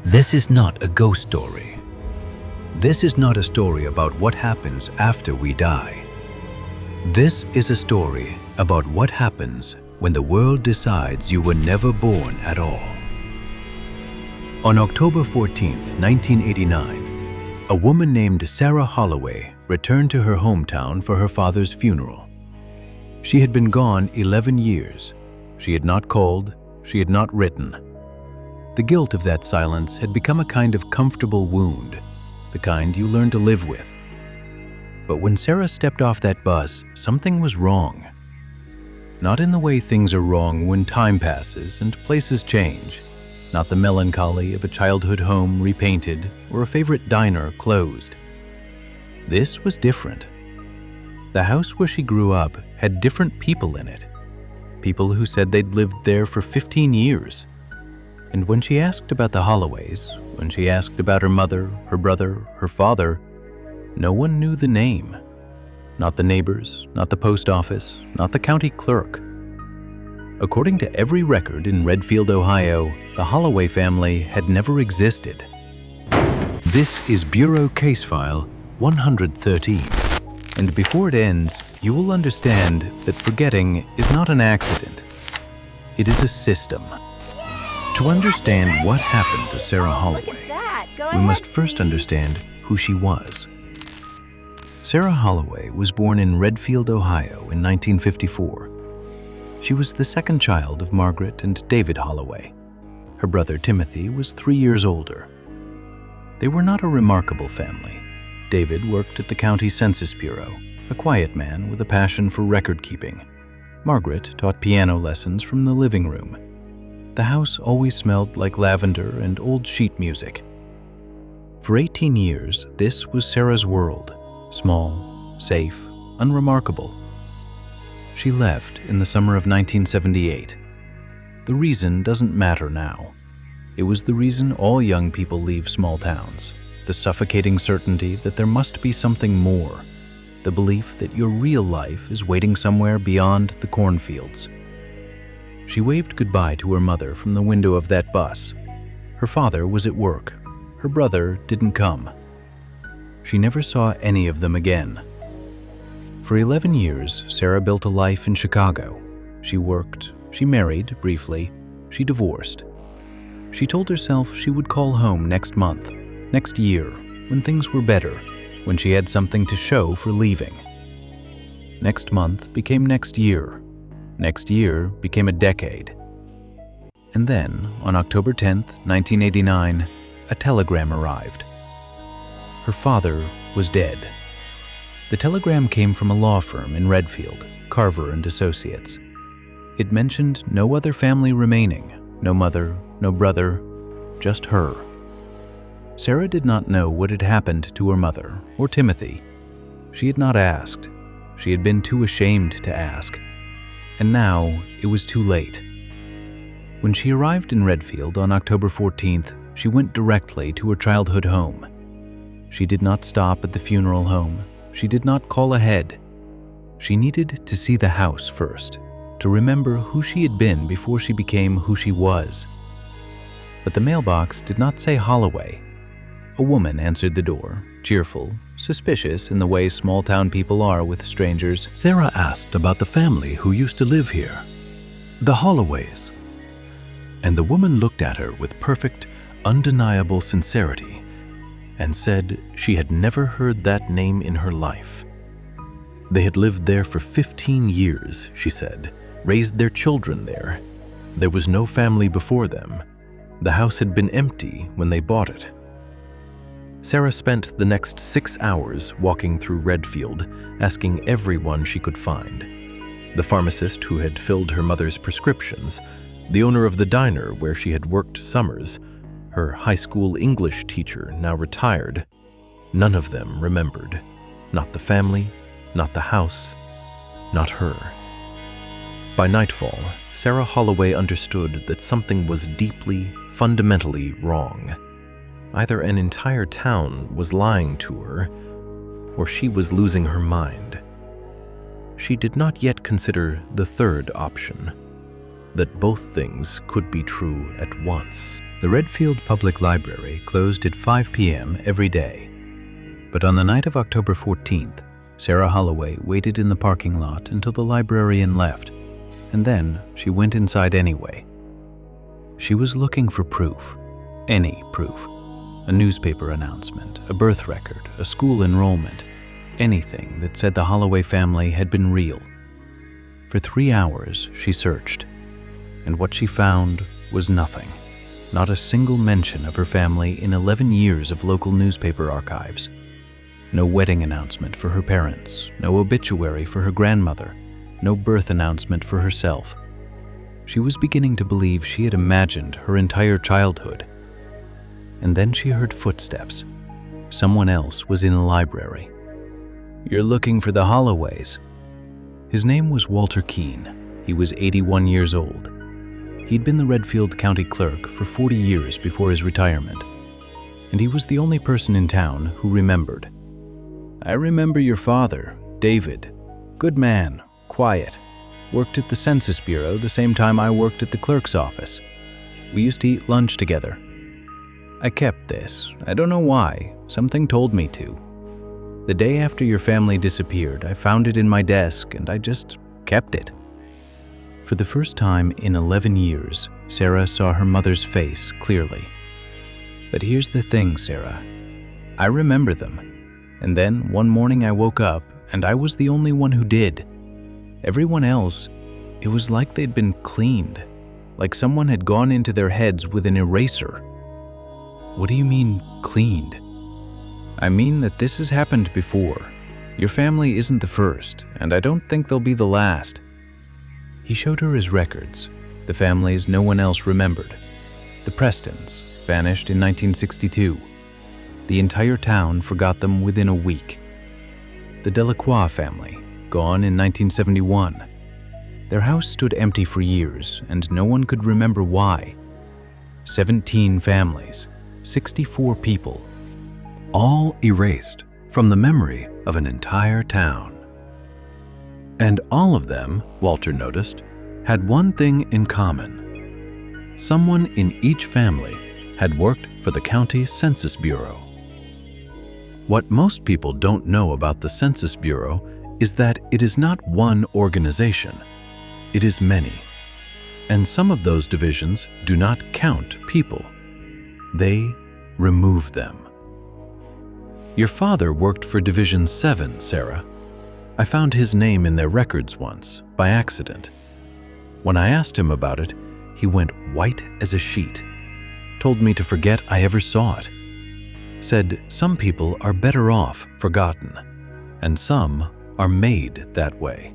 This is not a ghost story. This is not a story about what happens after we die. This is a story about what happens when the world decides you were never born at all. On October 14, 1989, a woman named Sarah Holloway returned to her hometown for her father's funeral. She had been gone 11 years. She had not called, she had not written. The guilt of that silence had become a kind of comfortable wound, the kind you learn to live with. But when Sarah stepped off that bus, something was wrong. Not in the way things are wrong when time passes and places change, not the melancholy of a childhood home repainted or a favorite diner closed. This was different. The house where she grew up had different people in it, people who said they'd lived there for 15 years. And when she asked about the Holloways, when she asked about her mother, her brother, her father, no one knew the name. Not the neighbors, not the post office, not the county clerk. According to every record in Redfield, Ohio, the Holloway family had never existed. This is Bureau Case File 113. And before it ends, you will understand that forgetting is not an accident. It is a system. To understand what happened to Sarah Holloway, we must first understand who she was. Sarah Holloway was born in Redfield, Ohio in 1954. She was the second child of Margaret and David Holloway. Her brother Timothy was 3 years older. They were not a remarkable family. David worked at the county Census Bureau, a quiet man with a passion for record keeping. Margaret taught piano lessons from the living room. The house always smelled like lavender and old sheet music. For 18 years, this was Sarah's world. Small, safe, unremarkable. She left in the summer of 1978. The reason doesn't matter now. It was the reason all young people leave small towns. The suffocating certainty that there must be something more. The belief that your real life is waiting somewhere beyond the cornfields. She waved goodbye to her mother from the window of that bus. Her father was at work. Her brother didn't come. She never saw any of them again. For 11 years, Sarah built a life in Chicago. She worked, she married briefly, she divorced. She told herself she would call home next month, next year, when things were better, when she had something to show for leaving. Next month became next year. Next year became a decade. And then, on October 10th, 1989, a telegram arrived. Her father was dead. The telegram came from a law firm in Redfield, Carver and Associates. It mentioned no other family remaining, no mother, no brother, just her. Sarah did not know what had happened to her mother or Timothy. She had not asked. She had been too ashamed to ask. And now it was too late. When she arrived in Redfield on October 14th, she went directly to her childhood home. She did not stop at the funeral home. She did not call ahead. She needed to see the house first, to remember who she had been before she became who she was. But the mailbox did not say Holloway. A woman answered the door, cheerful, suspicious in the way small-town people are with strangers. Sarah asked about the family who used to live here, the Holloways. And the woman looked at her with perfect, undeniable sincerity and said she had never heard that name in her life. They had lived there for 15 years, she said, raised their children there. There was no family before them. The house had been empty when they bought it. Sarah spent the next 6 hours walking through Redfield, asking everyone she could find. The pharmacist who had filled her mother's prescriptions, the owner of the diner where she had worked summers, her high school English teacher, now retired. None of them remembered. Not the family, not the house, not her. By nightfall, Sarah Holloway understood that something was deeply, fundamentally wrong. Either an entire town was lying to her, or she was losing her mind. She did not yet consider the third option, that both things could be true at once. The Redfield Public Library closed at 5 p.m. every day. But on the night of October 14th, Sarah Holloway waited in the parking lot until the librarian left, and then she went inside anyway. She was looking for proof, any proof. A newspaper announcement, a birth record, a school enrollment, anything that said the Holloway family had been real. For 3 hours she searched, and what she found was nothing. Not a single mention of her family in 11 years of local newspaper archives. No wedding announcement for her parents, no obituary for her grandmother, no birth announcement for herself. She was beginning to believe she had imagined her entire childhood. And then she heard footsteps. Someone else was in the library. "You're looking for the Holloways." His name was Walter Keene. He was 81 years old. He'd been the Redfield County Clerk for 40 years before his retirement, and he was the only person in town who remembered. "I remember your father, David. Good man, quiet. Worked at the Census Bureau the same time I worked at the clerk's office. We used to eat lunch together. I kept this. I don't know why. Something told me to. The day after your family disappeared, I found it in my desk and I just kept it." For the first time in 11 years, Sarah saw her mother's face clearly. "But here's the thing, Sarah. I remember them. And then one morning I woke up and I was the only one who did. Everyone else, it was like they'd been cleaned, like someone had gone into their heads with an eraser." "What do you mean, cleaned?" "I mean that this has happened before. Your family isn't the first, and I don't think they'll be the last." He showed her his records, the families no one else remembered. The Prestons vanished in 1962. The entire town forgot them within a week. The Delacroix family, gone in 1971. Their house stood empty for years, and no one could remember why. 17 families, 64 people, all erased from the memory of an entire town. And all of them, Walter noticed, had one thing in common. Someone in each family had worked for the county Census Bureau. What most people don't know about the Census Bureau is that it is not one organization. It is many. And some of those divisions do not count people. They remove them. Your father worked for Division 7, Sarah. I found his name in their records once, by accident. When I asked him about it, he went white as a sheet, told me to forget I ever saw it. Said some people are better off forgotten, and some are made that way.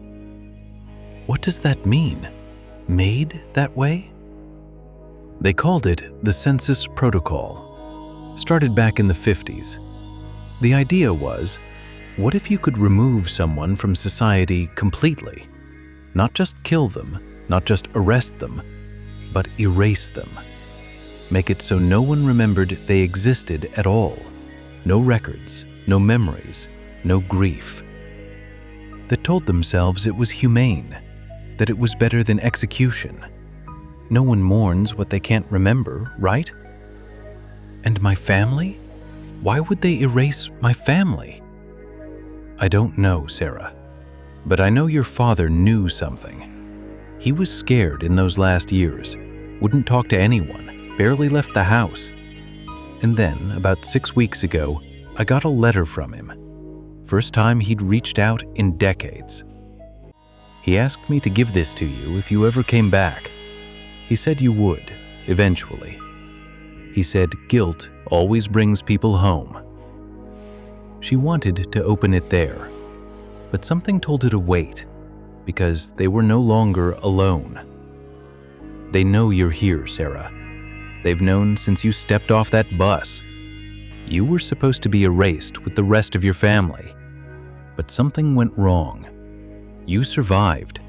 What does that mean? Made that way? They called it the Census Protocol. Started back in the 50s. The idea was, what if you could remove someone from society completely? Not just kill them, not just arrest them, but erase them. Make it so no one remembered they existed at all. No records, no memories, no grief. That told themselves it was humane, that it was better than execution. No one mourns what they can't remember, right? And my family? Why would they erase my family? I don't know, Sarah, but I know your father knew something. He was scared in those last years, wouldn't talk to anyone, barely left the house. And then, about 6 weeks ago, I got a letter from him. First time he'd reached out in decades. He asked me to give this to you if you ever came back. He said you would, eventually. He said guilt always brings people home. She wanted to open it there, but something told her to wait, because they were no longer alone. They know you're here, Sarah. They've known since you stepped off that bus. You were supposed to be erased with the rest of your family, but something went wrong. You survived,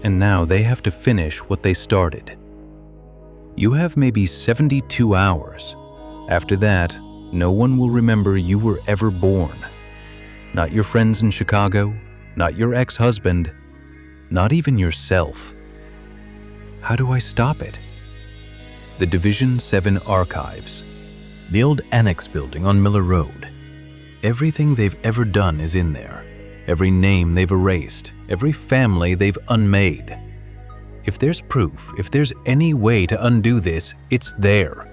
and now they have to finish what they started. You have maybe 72 hours. After that, no one will remember you were ever born. Not your friends in Chicago, not your ex-husband, not even yourself. How do I stop it? the Division 7 Archives, the old annex building on Miller Road. Everything they've ever done is in there. Every name they've erased, every family they've unmade. If there's proof, if there's any way to undo this, it's there.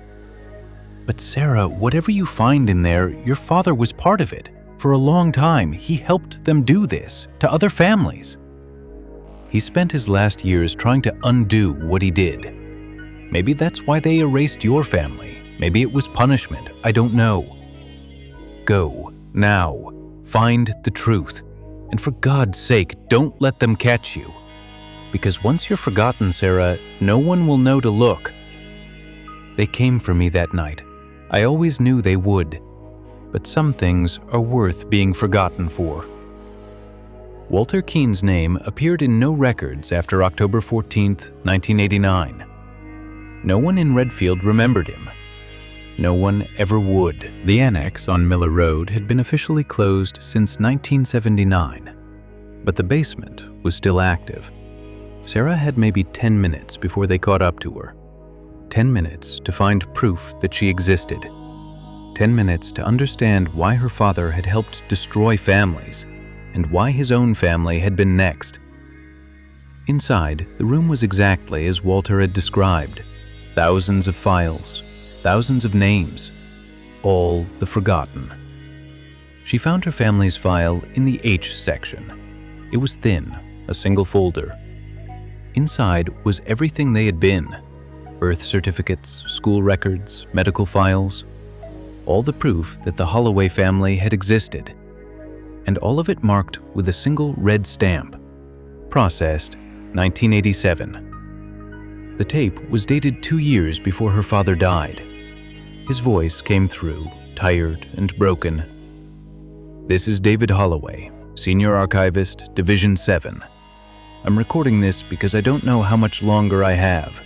But Sarah, whatever you find in there, your father was part of it. For a long time, he helped them do this to other families. He spent his last years trying to undo what he did. Maybe that's why they erased your family. Maybe it was punishment. I don't know. Go, now. Find the truth. And for God's sake, don't let them catch you. Because once you're forgotten, Sarah, no one will know to look. They came for me that night. I always knew they would. But some things are worth being forgotten for. Walter Keene's name appeared in no records after October 14, 1989. No one in Redfield remembered him. No one ever would. The annex on Miller Road had been officially closed since 1979, but the basement was still active. Sarah had maybe 10 minutes before they caught up to her. 10 minutes to find proof that she existed. 10 minutes to understand why her father had helped destroy families and why his own family had been next. Inside, the room was exactly as Walter had described. Thousands of files, thousands of names, all the forgotten. She found her family's file in the H section. It was thin, a single folder. Inside was everything they had been: birth certificates, school records, medical files, all the proof that the Holloway family had existed, and all of it marked with a single red stamp. Processed, 1987. The tape was dated 2 years before her father died. His voice came through, tired and broken. "This is David Holloway, Senior Archivist, Division 7. I'm recording this because I don't know how much longer I have.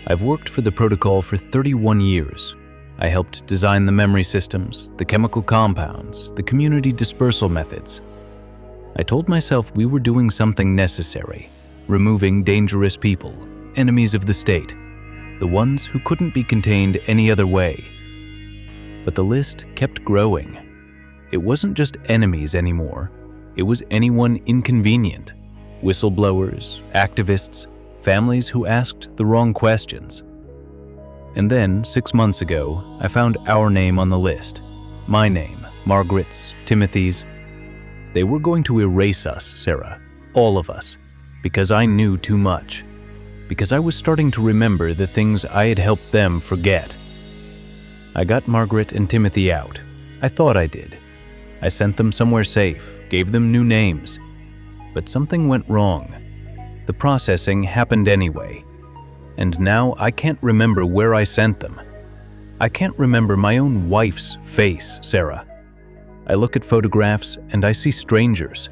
I've worked for the protocol for 31 years. I helped design the memory systems, the chemical compounds, the community dispersal methods. I told myself we were doing something necessary, removing dangerous people, enemies of the state, the ones who couldn't be contained any other way. But the list kept growing. It wasn't just enemies anymore. It was anyone inconvenient. Whistleblowers, activists, families who asked the wrong questions. And then, 6 months ago, I found our name on the list. My name, Margaret's, Timothy's. They were going to erase us, Sarah, all of us, because I knew too much. Because I was starting to remember the things I had helped them forget. I got Margaret and Timothy out. I thought I did. I sent them somewhere safe, gave them new names. But something went wrong. The processing happened anyway. And now I can't remember where I sent them. I can't remember my own wife's face, Sarah. I look at photographs and I see strangers.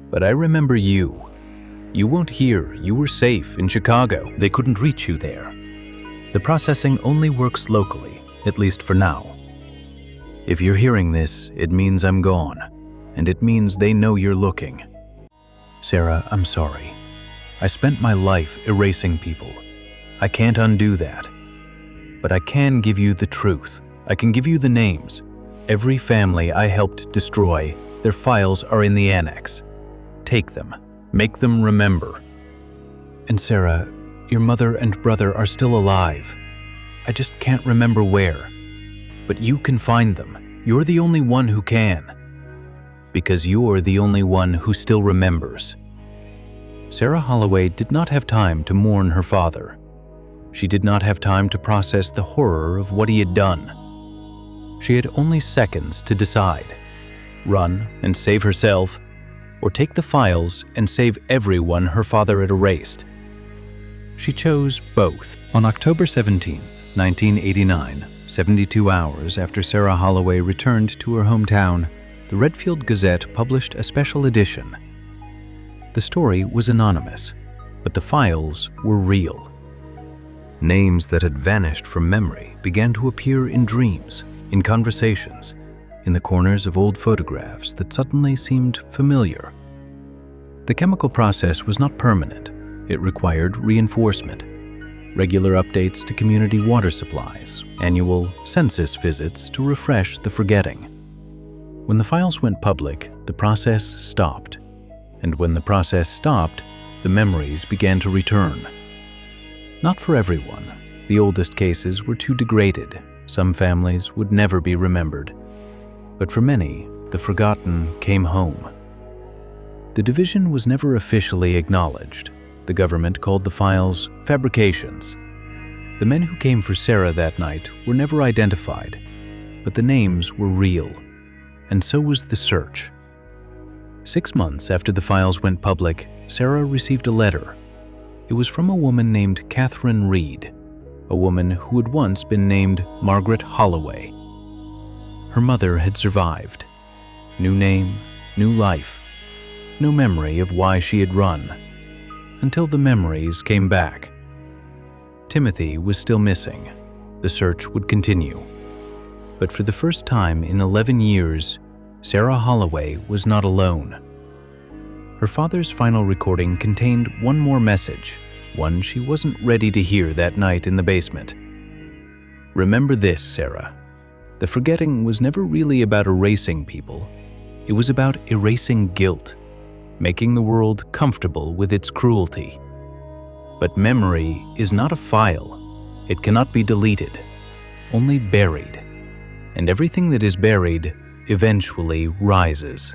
But I remember you. You weren't here. You were safe in Chicago. They couldn't reach you there. The processing only works locally, at least for now. If you're hearing this, it means I'm gone. And it means they know you're looking. Sarah, I'm sorry. I spent my life erasing people. I can't undo that. But I can give you the truth. I can give you the names. Every family I helped destroy, their files are in the annex. Take them. Make them remember. And Sarah, your mother and brother are still alive. I just can't remember where. But you can find them. You're the only one who can. Because you're the only one who still remembers. Sarah Holloway did not have time to mourn her father. She did not have time to process the horror of what he had done. She had only seconds to decide. Run and save herself, or take the files and save everyone her father had erased. She chose both. On October 17, 1989, 72 hours after Sarah Holloway returned to her hometown, the Redfield Gazette published a special edition. The story was anonymous, but the files were real. Names that had vanished from memory began to appear in dreams, in conversations, in the corners of old photographs that suddenly seemed familiar. The chemical process was not permanent. It required reinforcement. regular updates to community water supplies, annual census visits to refresh the forgetting. When the files went public, the process stopped. And when the process stopped, the memories began to return. Not for everyone. The oldest cases were too degraded. Some families would never be remembered. But for many, the forgotten came home. The division was never officially acknowledged. The government called the files fabrications. The men who came for Sarah that night were never identified, but the names were real, and so was the search. 6 months after the files went public, Sarah received a letter. It was from a woman named Catherine Reed, a woman who had once been named Margaret Holloway. Her mother had survived. New name, new life. No memory of why she had run. Until the memories came back. Timothy was still missing. The search would continue. But for the first time in 11 years, Sarah Holloway was not alone. Her father's final recording contained one more message, one she wasn't ready to hear that night in the basement. Remember this, Sarah. The forgetting was never really about erasing people. It was about erasing guilt, making the world comfortable with its cruelty. But memory is not a file. It cannot be deleted, only buried. And everything that is buried eventually rises.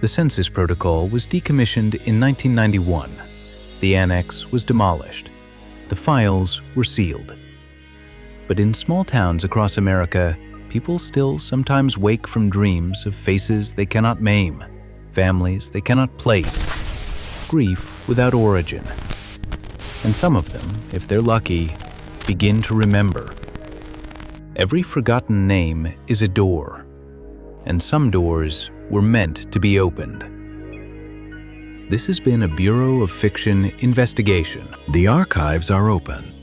The Census Protocol was decommissioned in 1991. The annex was demolished. The files were sealed. But in small towns across America, people still sometimes wake from dreams of faces they cannot maim, families they cannot place, grief without origin. And some of them, if they're lucky, begin to remember. Every forgotten name is a door, and some doors were meant to be opened. This has been a Bureau of Fiction investigation. The archives are open.